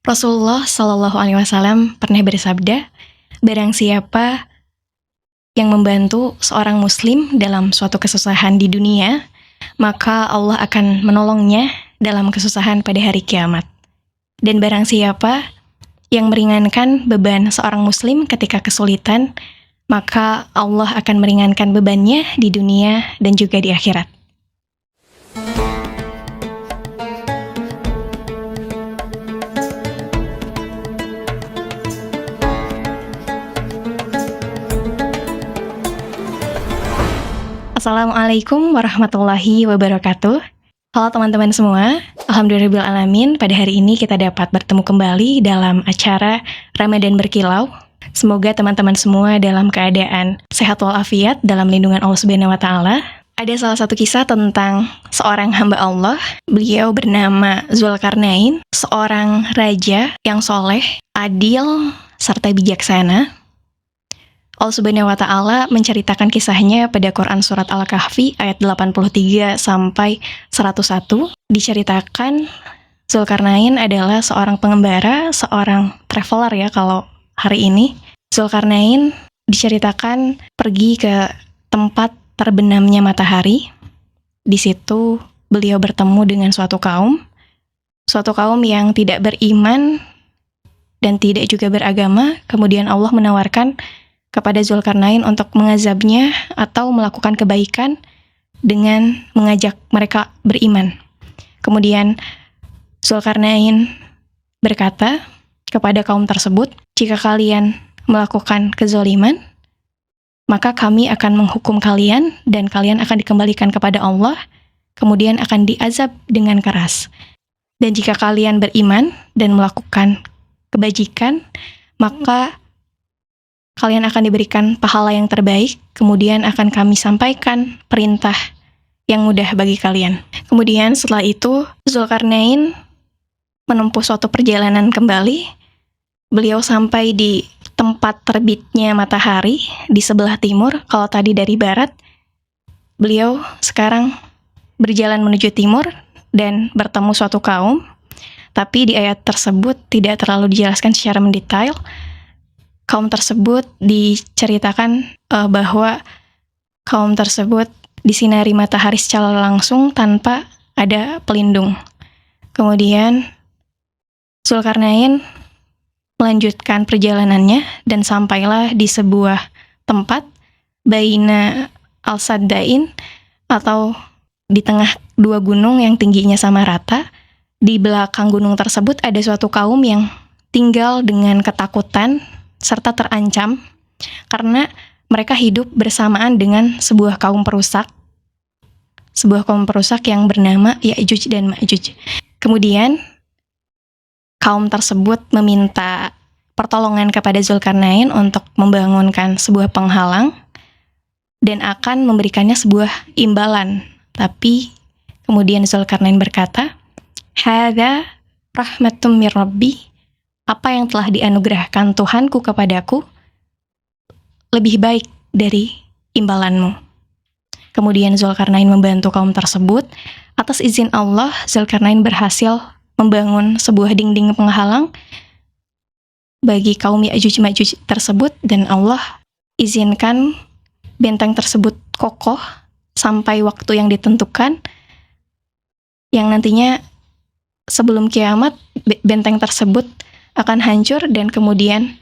Rasulullah Shallallahu Alaihi Wasallam pernah bersabda, barang siapa yang membantu seorang muslim dalam suatu kesusahan di dunia, maka Allah akan menolongnya dalam kesusahan pada hari kiamat. Dan barang siapa yang meringankan beban seorang muslim ketika kesulitan, maka Allah akan meringankan bebannya di dunia dan juga di akhirat. Assalamualaikum warahmatullahi wabarakatuh. Halo teman-teman semua, alhamdulillahirrahmanirrahim. Pada hari ini kita dapat bertemu kembali dalam acara Ramadan Berkilau. Semoga teman-teman semua dalam keadaan sehat walafiat dalam lindungan Allah Subhanahu wa Ta'ala. Ada salah satu kisah tentang seorang hamba Allah. Beliau bernama Zulkarnain, seorang raja yang soleh, adil, serta bijaksana. Allah Subhanahu wa Ta'ala menceritakan kisahnya pada Quran Surat Al-Kahfi ayat 83 sampai 101. Diceritakan Zulkarnain adalah seorang pengembara, seorang traveler ya kalau hari ini. Zulkarnain diceritakan pergi ke tempat terbenamnya matahari. Di situ beliau bertemu dengan suatu kaum yang tidak beriman dan tidak juga beragama. Kemudian Allah menawarkan kepada Zulkarnain untuk mengazabnya atau melakukan kebaikan dengan mengajak mereka beriman. Kemudian Zulkarnain berkata kepada kaum tersebut, jika kalian melakukan kezaliman, maka kami akan menghukum kalian dan kalian akan dikembalikan kepada Allah, kemudian akan diazab dengan keras. Dan jika kalian beriman dan melakukan kebajikan, maka kalian akan diberikan pahala yang terbaik, kemudian akan kami sampaikan perintah yang mudah bagi kalian. Kemudian setelah itu, Zulkarnain menempuh suatu perjalanan kembali. Beliau sampai di tempat terbitnya matahari di sebelah timur. Kalau tadi dari barat, beliau sekarang berjalan menuju timur dan bertemu suatu kaum. Tapi di ayat tersebut tidak terlalu dijelaskan secara mendetail. Kaum tersebut diceritakan bahwa kaum tersebut disinari matahari secara langsung tanpa ada pelindung. Kemudian Zulkarnain melanjutkan perjalanannya dan sampailah di sebuah tempat Baina al-Saddain atau di tengah dua gunung yang tingginya sama rata. Di belakang gunung tersebut ada suatu kaum yang tinggal dengan ketakutan serta terancam karena mereka hidup bersamaan dengan sebuah kaum perusak yang bernama Ya'juj dan Ma'juj. Kemudian kaum tersebut meminta pertolongan kepada Zulkarnain untuk membangunkan sebuah penghalang dan akan memberikannya sebuah imbalan. Tapi kemudian Zulkarnain berkata, "Hadza rahmatum mir rabbi." Apa yang telah dianugerahkan Tuhanku kepadaku lebih baik dari imbalanmu. Kemudian Zulkarnain membantu kaum tersebut. Atas izin Allah, Zulkarnain berhasil membangun sebuah dinding penghalang bagi kaum Ya'juj Ma'juj tersebut, dan Allah izinkan benteng tersebut kokoh sampai waktu yang ditentukan, yang nantinya sebelum kiamat benteng tersebut akan hancur dan kemudian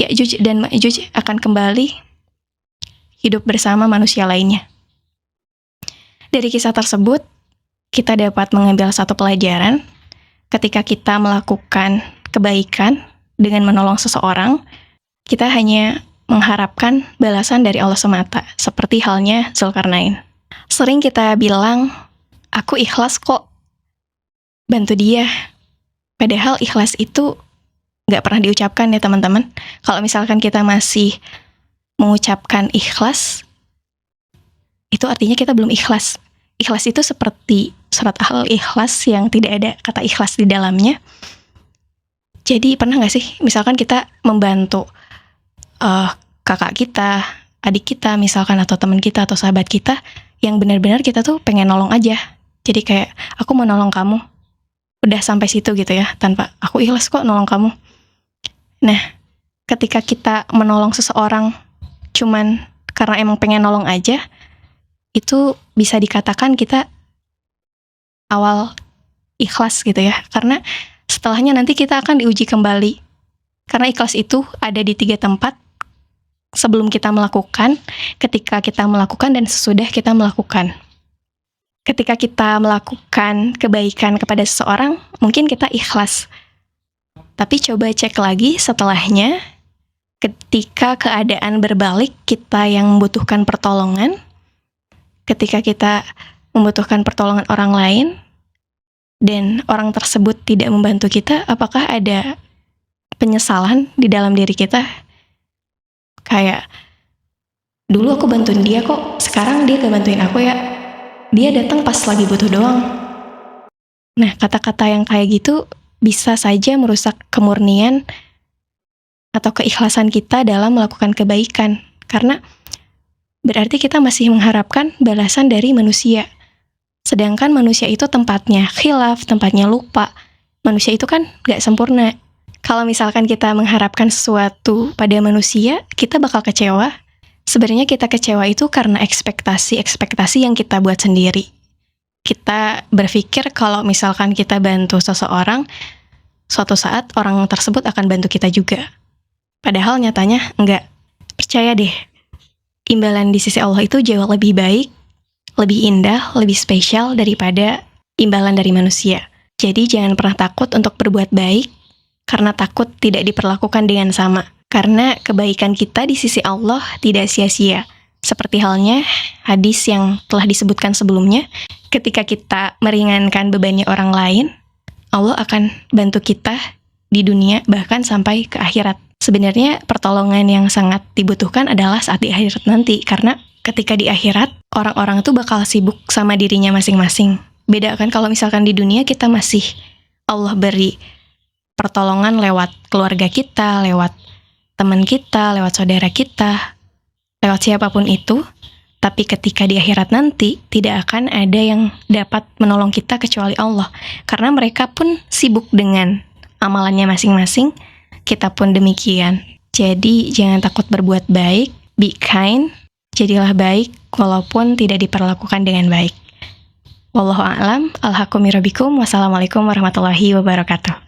Ya'juj dan Ma'juj akan kembali hidup bersama manusia lainnya. Dari kisah tersebut, kita dapat mengambil satu pelajaran. Ketika kita melakukan kebaikan dengan menolong seseorang, kita hanya mengharapkan balasan dari Allah semata, seperti halnya Zulkarnain. Sering kita bilang, aku ikhlas kok bantu dia. Padahal ikhlas itu nggak pernah diucapkan ya teman-teman. Kalau misalkan kita masih mengucapkan ikhlas, itu artinya kita belum ikhlas. Ikhlas itu seperti surat Al-Ikhlas yang tidak ada kata ikhlas di dalamnya. Jadi pernah nggak sih misalkan kita membantu kakak kita, adik kita misalkan, atau teman kita atau sahabat kita yang benar-benar kita tuh pengen nolong aja. Jadi kayak, aku mau nolong kamu, udah sampai situ gitu ya, tanpa aku ikhlas kok nolong kamu. Nah, ketika kita menolong seseorang cuman karena emang pengen nolong aja, itu bisa dikatakan kita awal ikhlas gitu ya, karena setelahnya nanti kita akan diuji kembali. Karena ikhlas itu ada di 3 tempat, sebelum kita melakukan, ketika kita melakukan, dan sesudah kita melakukan. Ketika kita melakukan kebaikan kepada seseorang, mungkin kita ikhlas. Tapi coba cek lagi setelahnya, ketika keadaan berbalik, kita yang membutuhkan pertolongan, ketika kita membutuhkan pertolongan orang lain, dan orang tersebut tidak membantu kita, apakah ada penyesalan di dalam diri kita? Kayak, dulu aku bantuin dia kok, sekarang dia gak bantuin aku ya. Dia datang pas lagi butuh doang. Nah, kata-kata yang kayak gitu bisa saja merusak kemurnian atau keikhlasan kita dalam melakukan kebaikan. Karena berarti kita masih mengharapkan balasan dari manusia. Sedangkan manusia itu tempatnya khilaf, tempatnya lupa. Manusia itu kan gak sempurna. Kalau misalkan kita mengharapkan sesuatu pada manusia, kita bakal kecewa. Sebenarnya kita kecewa itu karena ekspektasi yang kita buat sendiri. Kita berpikir kalau misalkan kita bantu seseorang, suatu saat orang tersebut akan bantu kita juga. Padahal nyatanya enggak. Percaya deh, imbalan di sisi Allah itu jauh lebih baik, lebih indah, lebih spesial daripada imbalan dari manusia. Jadi jangan pernah takut untuk berbuat baik, karena takut tidak diperlakukan dengan sama. Karena kebaikan kita di sisi Allah tidak sia-sia. Seperti halnya hadis yang telah disebutkan sebelumnya, ketika kita meringankan bebannya orang lain, Allah akan bantu kita di dunia bahkan sampai ke akhirat. Sebenarnya pertolongan yang sangat dibutuhkan adalah saat di akhirat nanti, karena ketika di akhirat, orang-orang tuh bakal sibuk sama dirinya masing-masing. Beda kan kalau misalkan di dunia kita masih Allah beri pertolongan lewat keluarga kita, lewat teman kita, lewat saudara kita, lewat siapapun itu. Tapi ketika di akhirat nanti, tidak akan ada yang dapat menolong kita kecuali Allah. Karena mereka pun sibuk dengan amalannya masing-masing, kita pun demikian. Jadi jangan takut berbuat baik, be kind, jadilah baik walaupun tidak diperlakukan dengan baik. Wallahu a'lam, alhaqu min rabbikum, wassalamualaikum warahmatullahi wabarakatuh.